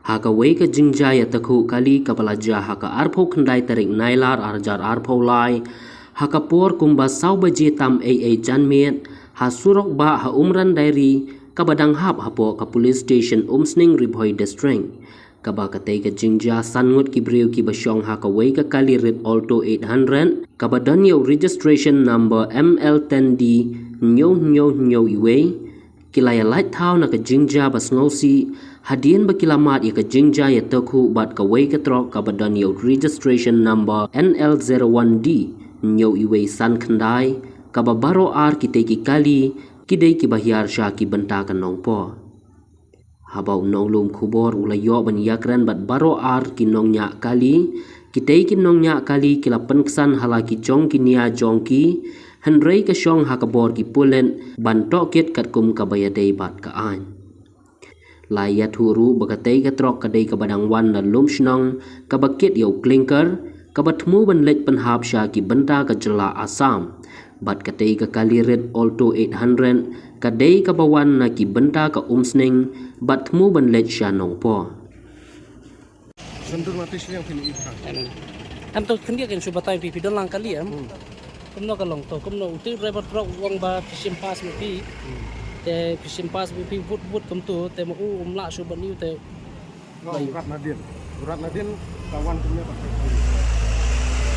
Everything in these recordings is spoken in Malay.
haka weka jingjaya takhu kali kapalaja haka arpho khandai tarik nailar arjar arpho lai haka por kumba saubaje tam AA janmet ha surok ba ha umran dairi kabadang hap hapo ka police station umsning ribhoi district kaba katay ka jingja sangut ki briu ki basyong haka weka kali red alto 800 kabadan yo registration number ML10D nyo iwe kilaya light thau na ka jingja bas ngosi hadian ba kilamat ya ka jingja ya takhu bat ka weka trok kabadan yo registration number NL01D nyo iwe san khandai kababaro ar ki ki kali kidai ki bahyar sha ki banta ka nong po habau nong lum khubor ulayo ban yakran bat baro ar ki nong nya kali kitei ki nong nya kali kila penksan halaki jong ki nia jong ki henrei ka shong hakabor ki pulen ban toket kat kum ka bayadei bat ka an layat huru bakatei ka trok kadei ka badang wan na lum shnong ka bakit yo clinker ka batmu ban lek penhap sha ki banta ka jela asam bat katei ka kali red alto 800 kadei ka bawan na ki banta ka umsning bat mu ban lek sha nong po sendur mati siang kini ikan am to khendia ken subatai pi don lang kali am kumno ka long to kumno uti driver truck wang ba fishing pass mi pi te fishing pass mi pi but kum tu te mo umla suban yu te urat nadin kawan punya pakai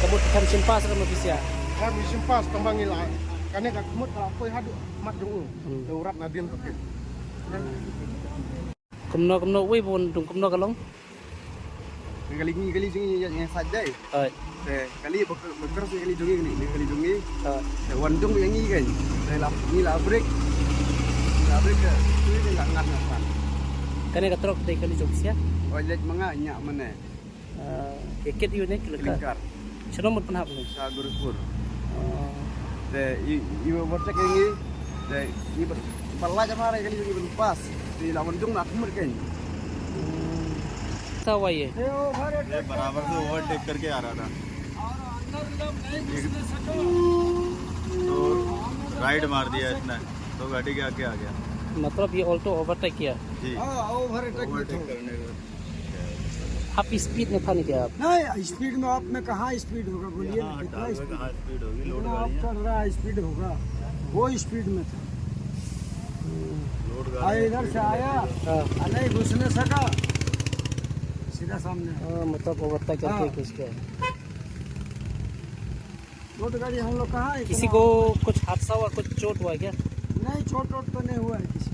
kabut kan fishing pass ra ma bisya kan fishing pass tambangi lah kane ka kumut kalau koi hadu mat dung urat nadin pakai kumno we bon dung kumno ka long kali jungi yang saja kali beker kali jungi wan dung yang ni kan ni lah break ke tu enggak ngat kane ka trok te kali jok sia olet manga nya mana eket yu ne kelekar chano mot panhap lo sa gurupur i bercek ini i berpala jamare kali jungi berlepas di lawan dung nak kumur kan हुआ ये बराबर से ओवरटेक करके आ रहा था तो राइड मार दिया इसने तो गाड़ी के आगे आ गया मतलब ये ऑल्टो ओवरटेक किया जी ओवरटेक करने आप स्पीड में था नहीं क्या आप नहीं स्पीड में आप में कहाँ स्पीड होगा बोलिए ना कितना स्पीड होगी लोड आप चल रहा है स्पीड होगा वो स्पीड में था इधर से आया नहीं घुस नहीं सका सीधा सामने मतलब ओवरटेक करके घुस गया वो तो गाड़ी हम लोग कहाँ किसी को कुछ हादसा हुआ कुछ चोट हुआ क्या नहीं चोट तो नहीं हुआ है किसी